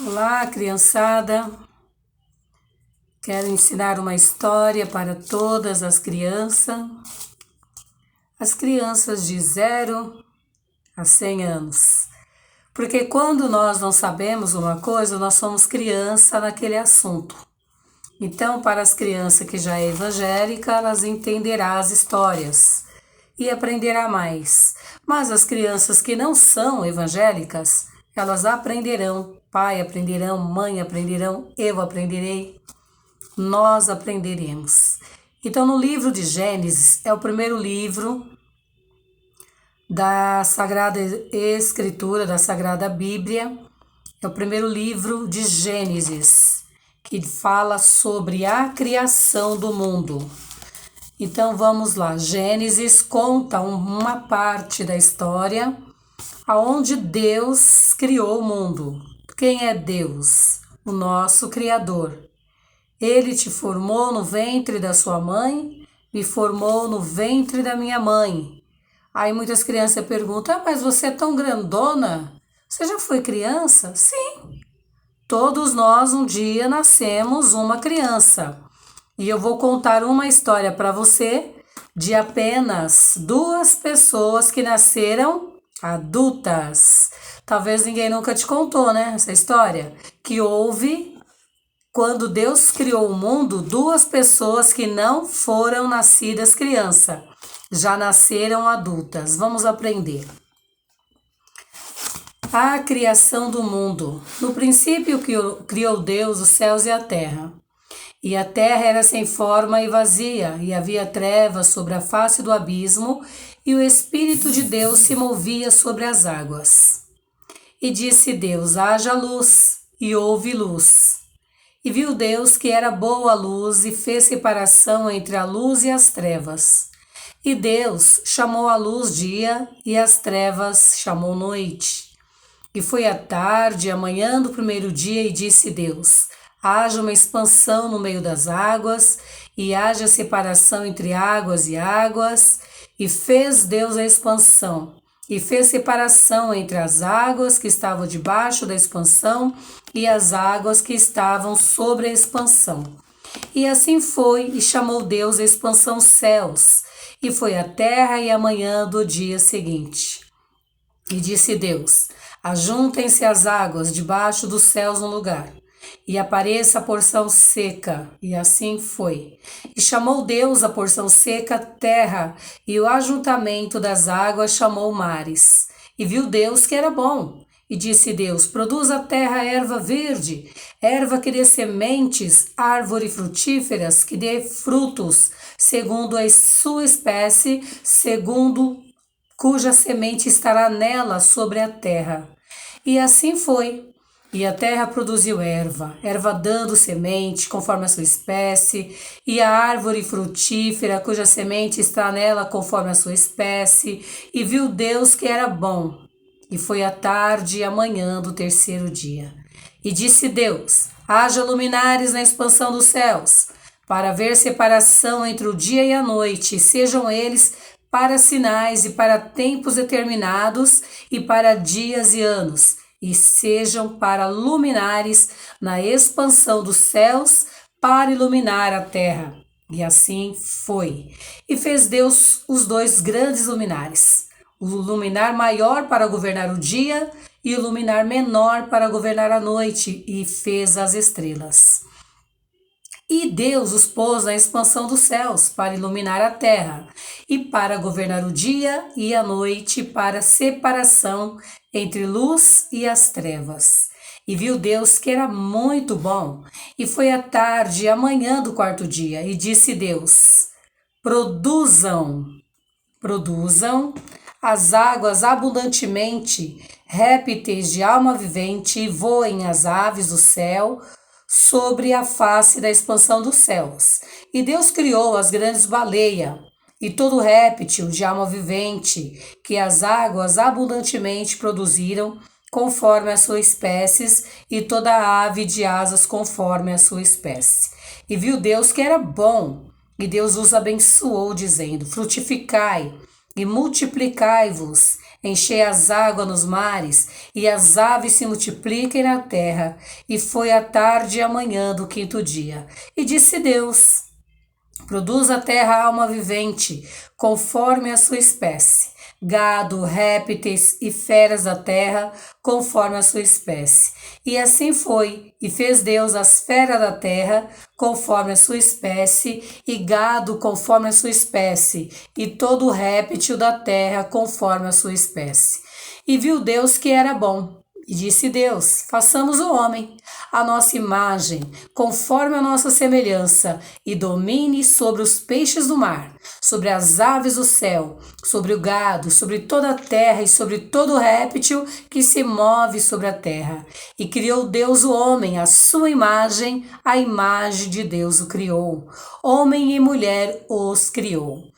Olá, criançada! Quero ensinar uma história para todas as crianças de 0 a 100 anos. Porque quando nós não sabemos uma coisa, nós somos criança naquele assunto. Então, para as crianças que já é evangélica, elas entenderão as histórias e aprenderá mais. Mas as crianças que não são evangélicas, elas aprenderão. Pai aprenderão, mãe aprenderão, eu aprenderei, nós aprenderemos. Então, no livro de Gênesis, é o primeiro livro da Sagrada Escritura, da Sagrada Bíblia, é o primeiro livro de Gênesis, que fala sobre a criação do mundo. Então, vamos lá. Gênesis conta uma parte da história aonde Deus criou o mundo. Quem é Deus? O nosso Criador. Ele te formou no ventre da sua mãe, me formou no ventre da minha mãe. Aí muitas crianças perguntam, mas você é tão grandona? Você já foi criança? Sim. Todos nós um dia nascemos uma criança. E eu vou contar uma história para você de apenas 2 pessoas que nasceram adultas. Talvez ninguém nunca te contou, né? Essa história. Que houve, quando Deus criou o mundo, 2 pessoas que não foram nascidas criança. Já nasceram adultas. Vamos aprender. A criação do mundo. No princípio criou Deus os céus e a terra. E a terra era sem forma e vazia, e havia trevas sobre a face do abismo, e o Espírito de Deus se movia sobre as águas. E disse Deus, haja luz, e houve luz. E viu Deus que era boa a luz, e fez separação entre a luz e as trevas. E Deus chamou a luz dia, e as trevas chamou noite. E foi a tarde, a manhã do primeiro dia, e disse Deus, haja uma expansão no meio das águas, e haja separação entre águas e águas, e fez Deus a expansão, e fez separação entre as águas que estavam debaixo da expansão e as águas que estavam sobre a expansão. E assim foi, e chamou Deus a expansão céus, e foi a terra e a manhã do dia seguinte. E disse Deus, ajuntem-se as águas debaixo dos céus no lugar, e apareça a porção seca, e assim foi. E chamou Deus a porção seca terra, e o ajuntamento das águas chamou mares. E viu Deus que era bom. E disse Deus, produza a terra erva verde, erva que dê sementes, árvore frutíferas, que dê frutos, segundo a sua espécie, segundo cuja semente estará nela sobre a terra. E assim foi. E a terra produziu erva dando semente, conforme a sua espécie, e a árvore frutífera, cuja semente está nela, conforme a sua espécie. E viu Deus que era bom. E foi a tarde e a manhã do terceiro dia. E disse Deus, haja luminares na expansão dos céus, para haver separação entre o dia e a noite, e sejam eles para sinais e para tempos determinados, e para dias e anos, e sejam para luminares na expansão dos céus, para iluminar a terra. E assim foi. E fez Deus os 2 grandes luminares, o luminar maior para governar o dia e o luminar menor para governar a noite, e fez as estrelas. E Deus os pôs na expansão dos céus para iluminar a terra, e para governar o dia e a noite, para separação entre luz e as trevas. E viu Deus que era muito bom. E foi a tarde e a manhã do 4º dia, e disse Deus, produzam as águas abundantemente, répteis de alma vivente, e voem as aves do céu, sobre a face da expansão dos céus. E Deus criou as grandes baleias, e todo réptil de alma vivente, que as águas abundantemente produziram, conforme a sua espécie, e toda ave de asas conforme a sua espécie. E viu Deus que era bom, e Deus os abençoou, dizendo, frutificai, e multiplicai-vos, enchei as águas nos mares, e as aves se multipliquem na terra. E foi a tarde e a manhã do quinto dia. E disse Deus: produz a terra alma vivente, conforme a sua espécie, gado, répteis e feras da terra, conforme a sua espécie. E assim foi, e fez Deus as feras da terra, conforme a sua espécie, e gado, conforme a sua espécie, e todo réptil da terra, conforme a sua espécie. E viu Deus que era bom. E disse Deus: façamos o homem, a nossa imagem, conforme a nossa semelhança, e domine sobre os peixes do mar, sobre as aves do céu, sobre o gado, sobre toda a terra e sobre todo réptil que se move sobre a terra. E criou Deus o homem, à sua imagem, a imagem de Deus o criou. Homem e mulher os criou.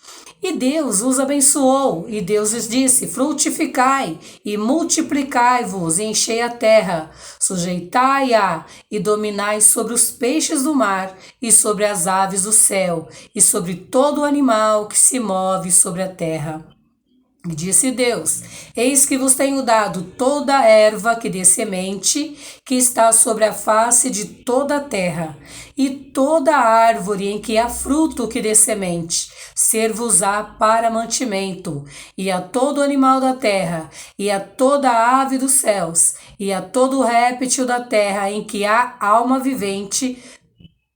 E Deus os abençoou, e Deus lhes disse: frutificai e multiplicai-vos, e enchei a terra, sujeitai-a e dominai sobre os peixes do mar, e sobre as aves do céu, e sobre todo o animal que se move sobre a terra. E disse Deus: eis que vos tenho dado toda a erva que dê semente, que está sobre a face de toda a terra, e toda a árvore em que há fruto que dê semente, ser-vos-á para mantimento, e a todo animal da terra, e a toda ave dos céus, e a todo réptil da terra em que há alma vivente,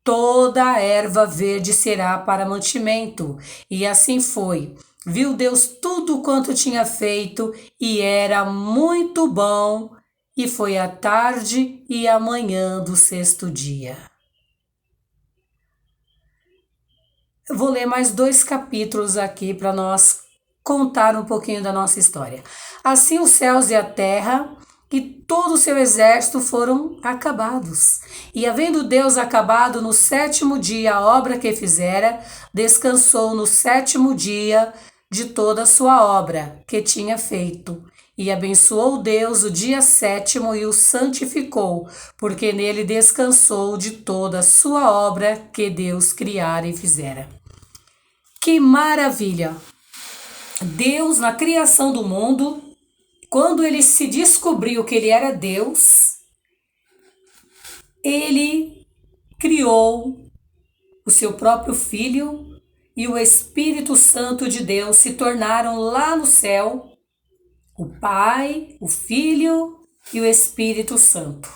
toda a erva verde será para mantimento. E assim foi. Viu Deus tudo quanto tinha feito, e era muito bom, e foi a tarde e a manhã do sexto dia. Eu vou ler mais 2 capítulos aqui para nós contar um pouquinho da nossa história. Assim os céus e a terra e todo o seu exército foram acabados. E havendo Deus acabado no 7º dia a obra que fizera, descansou no 7º dia de toda a sua obra que tinha feito. E abençoou Deus o dia 7º e o santificou, porque nele descansou de toda a sua obra que Deus criara e fizera. Que maravilha! Deus, na criação do mundo, quando ele se descobriu que ele era Deus, ele criou o seu próprio Filho, e o Espírito Santo de Deus se tornaram lá no céu o Pai, o Filho e o Espírito Santo.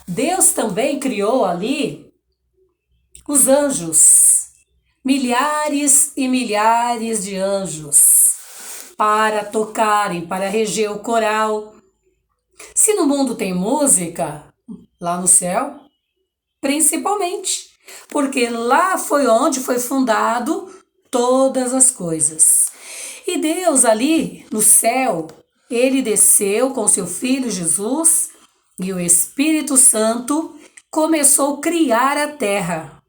Deus também criou ali os anjos, milhares e milhares de anjos, para tocarem, para reger o coral. Se no mundo tem música, lá no céu, principalmente, porque lá foi onde foi fundado todas as coisas. E Deus ali no céu, ele desceu com seu Filho Jesus, e o Espírito Santo começou a criar a terra.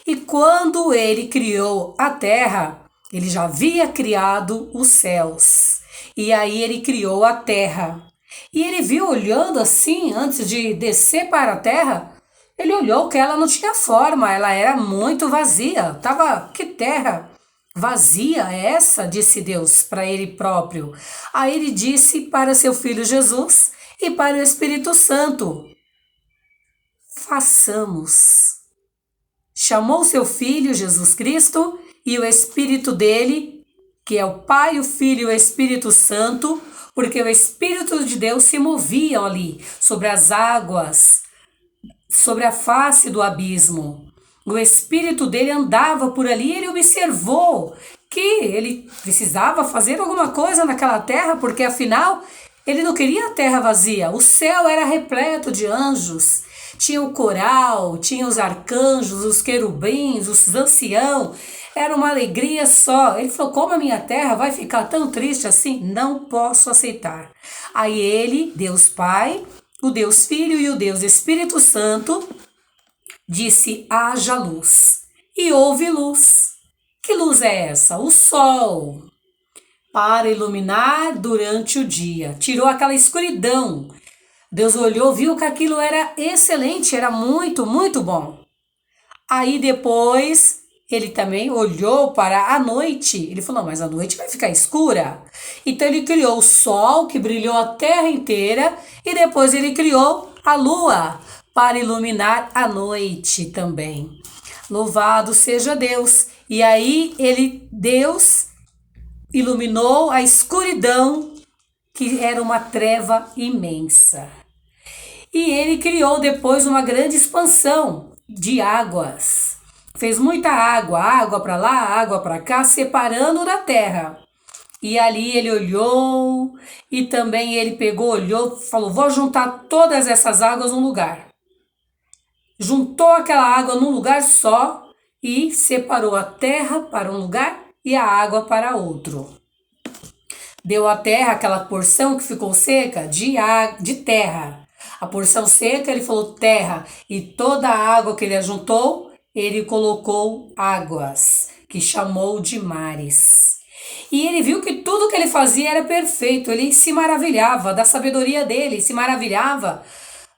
E quando ele criou a terra, ele já havia criado os céus. E aí ele criou a terra. E ele viu, olhando assim, antes de descer para a terra, ele olhou que ela não tinha forma, ela era muito vazia. Que terra vazia é essa? Disse Deus para ele próprio. Aí ele disse para seu Filho Jesus e para o Espírito Santo: façamos. Chamou seu Filho Jesus Cristo e o Espírito dele, que é o Pai, o Filho e o Espírito Santo, porque o Espírito de Deus se movia ali sobre as águas, sobre a face do abismo. O Espírito dele andava por ali e ele observou que ele precisava fazer alguma coisa naquela terra, porque afinal ele não queria a terra vazia. O céu era repleto de anjos, tinha o coral, tinha os arcanjos, os querubins, os anciãos, era uma alegria só. Ele falou: como a minha terra vai ficar tão triste assim? Não posso aceitar. Aí ele, Deus Pai, o Deus Filho e o Deus Espírito Santo, disse: haja luz. E houve luz. Que luz é essa? O sol, para iluminar durante o dia. Tirou aquela escuridão. Deus olhou, viu que aquilo era excelente, era muito, muito bom. Aí depois ele também olhou para a noite. Ele falou, não, mas a noite vai ficar escura. Então ele criou o sol, que brilhou a terra inteira, e depois ele criou a lua, para iluminar a noite também. Louvado seja Deus. E aí Deus iluminou a escuridão, que era uma treva imensa. E ele criou depois uma grande expansão de águas. Fez muita água para lá, água para cá, separando da terra. E ali ele olhou e também ele pegou, olhou, falou, vou juntar todas essas águas num lugar. Juntou aquela água num lugar só e separou a terra para um lugar e a água para outro. Deu à terra aquela porção que ficou seca de terra. A porção seca ele falou terra, e toda a água que ele ajuntou, ele colocou águas, que chamou de mares. E ele viu que tudo que ele fazia era perfeito, ele se maravilhava da sabedoria dele, se maravilhava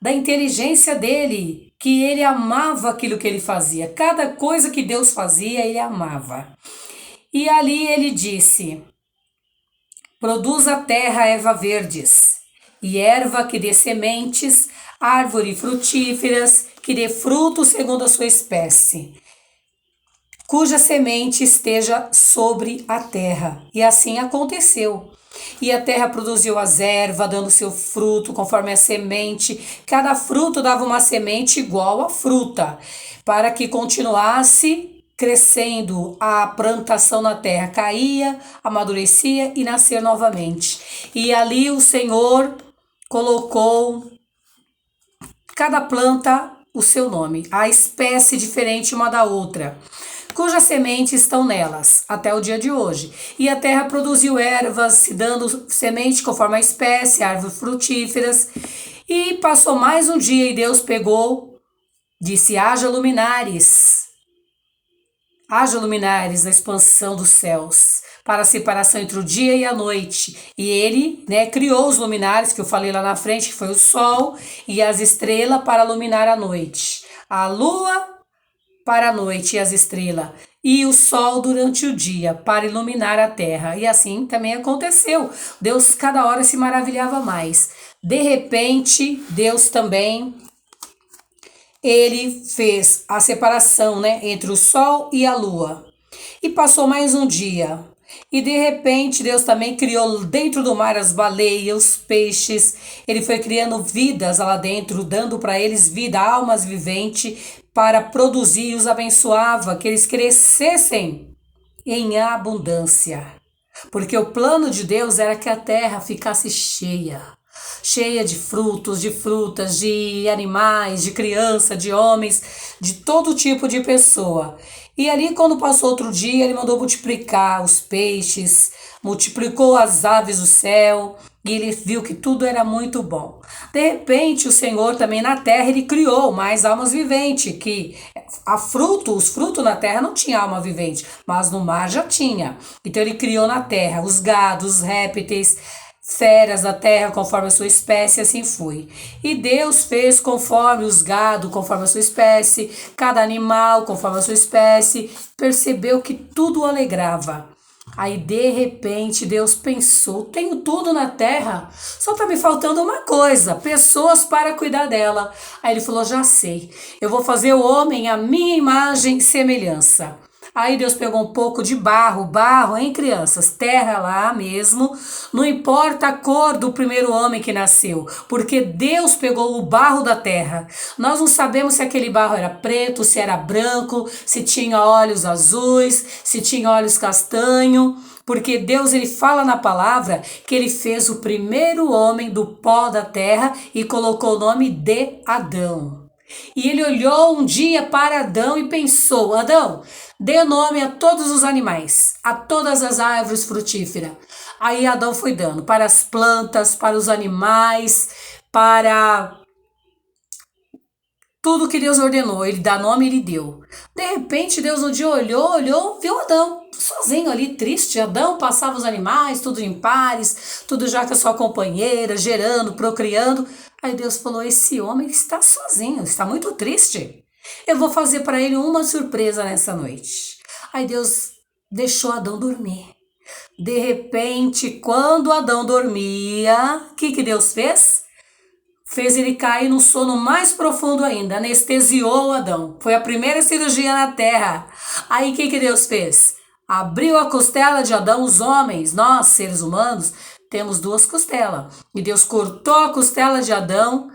da inteligência dele, que ele amava aquilo que ele fazia. Cada coisa que Deus fazia, ele amava. E ali ele disse, produz a terra erva verdes, e erva que dê sementes, árvores frutíferas, que dê fruto segundo a sua espécie, cuja semente esteja sobre a terra. E assim aconteceu. E a terra produziu as ervas, dando seu fruto conforme a semente. Cada fruto dava uma semente igual à fruta, para que continuasse crescendo a plantação na terra. Caía, amadurecia e nascia novamente. E ali o Senhor colocou cada planta o seu nome, a espécie diferente uma da outra, cujas sementes estão nelas, até o dia de hoje. E a terra produziu ervas, se dando semente conforme a espécie, árvores frutíferas. E passou mais um dia e Deus pegou, disse, haja luminares na expansão dos céus, para a separação entre o dia e a noite. E ele, criou os luminares, que eu falei lá na frente, que foi o sol e as estrelas para iluminar a noite. A lua para a noite e as estrelas, e o sol durante o dia, para iluminar a terra. E assim também aconteceu. Deus cada hora se maravilhava mais. De repente, Deus também, ele fez a separação, entre o sol e a lua. E passou mais um dia. E de repente Deus também criou dentro do mar as baleias, os peixes. Ele foi criando vidas lá dentro, dando para eles vida, almas viventes, para produzir, e os abençoava, que eles crescessem em abundância. Porque o plano de Deus era que a terra ficasse cheia de frutos, de frutas, de animais, de criança, de homens, de todo tipo de pessoa. E ali, quando passou outro dia, ele mandou multiplicar os peixes, multiplicou as aves do céu, e ele viu que tudo era muito bom. De repente, o Senhor também na terra, ele criou mais almas viventes, que os frutos na terra não tinha alma vivente, mas no mar já tinha. Então ele criou na terra os gados, os répteis, feras da terra conforme a sua espécie, assim foi. E Deus fez conforme os gado, conforme a sua espécie, cada animal conforme a sua espécie, percebeu que tudo o alegrava. Aí de repente Deus pensou, tenho tudo na terra, só tá me faltando uma coisa, pessoas para cuidar dela. Aí ele falou, já sei, eu vou fazer o homem à minha imagem e semelhança. Aí Deus pegou um pouco de barro, hein, crianças? Terra lá mesmo, não importa a cor do primeiro homem que nasceu, porque Deus pegou o barro da terra. Nós não sabemos se aquele barro era preto, se era branco, se tinha olhos azuis, se tinha olhos castanho, porque Deus, ele fala na palavra que ele fez o primeiro homem do pó da terra e colocou o nome de Adão. E ele olhou um dia para Adão e pensou, Adão, dê nome a todos os animais, a todas as árvores frutíferas. Aí Adão foi dando para as plantas, para os animais, para tudo que Deus ordenou. Ele dá nome, ele deu. De repente Deus um dia olhou, viu Adão sozinho ali, triste. Adão passava os animais, tudo em pares, tudo já com a sua companheira, gerando, procriando. Aí Deus falou, esse homem está sozinho, está muito triste. Eu vou fazer para ele uma surpresa nessa noite. Aí Deus deixou Adão dormir. De repente, quando Adão dormia, o que Deus fez? Fez ele cair no sono mais profundo ainda, anestesiou Adão. Foi a primeira cirurgia na terra. Aí o que Deus fez? Abriu a costela de Adão, os homens, nós, seres humanos, temos 2 costelas. E Deus cortou a costela de Adão,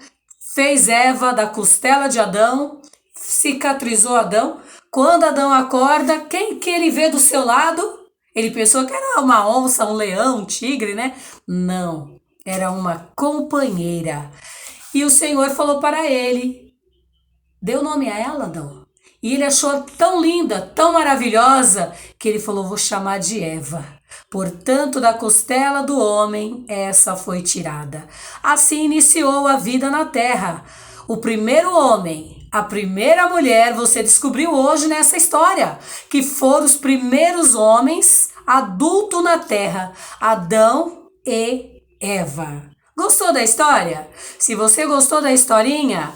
fez Eva da costela de Adão, cicatrizou Adão. Quando Adão acorda, quem que ele vê do seu lado? Ele pensou que era uma onça, um leão, um tigre, né? Não, era uma companheira. E o Senhor falou para ele, deu nome a ela, Adão. E ele achou tão linda, tão maravilhosa, que ele falou, vou chamar de Eva. Portanto, da costela do homem, essa foi tirada. Assim iniciou a vida na terra. O primeiro homem, a primeira mulher, você descobriu hoje nessa história, que foram os primeiros homens adultos na terra, Adão e Eva. Gostou da história? Se você gostou da historinha,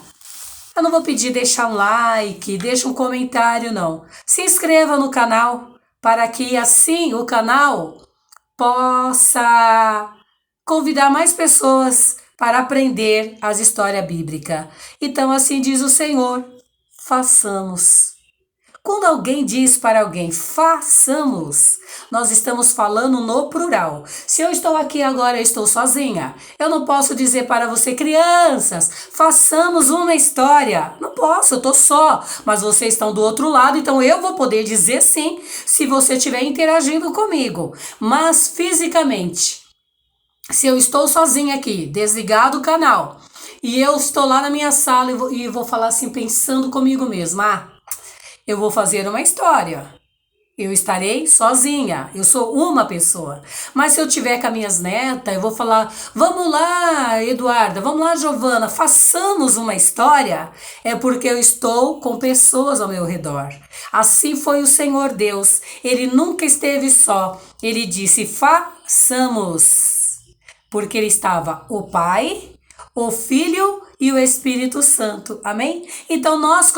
eu não vou pedir deixar um like, deixa um comentário não. Se inscreva no canal para que assim o canal possa convidar mais pessoas para aprender as histórias bíblicas. Então assim diz o Senhor, façamos. Quando alguém diz para alguém, façamos, nós estamos falando no plural. Se eu estou aqui agora, eu estou sozinha. Eu não posso dizer para você, crianças, façamos uma história. Não posso, eu estou só. Mas vocês estão do outro lado, então eu vou poder dizer sim, se você estiver interagindo comigo. Mas fisicamente, se eu estou sozinha aqui, desligado o canal, e eu estou lá na minha sala e vou falar assim, pensando comigo mesma, eu vou fazer uma história. Eu estarei sozinha. Eu sou uma pessoa. Mas se eu tiver com as minhas netas, eu vou falar, vamos lá, Eduarda, vamos lá, Giovana, façamos uma história. É porque eu estou com pessoas ao meu redor. Assim foi o Senhor Deus. Ele nunca esteve só. Ele disse, façamos. Porque ele estava o Pai, o Filho e o Espírito Santo. Amém? Então nós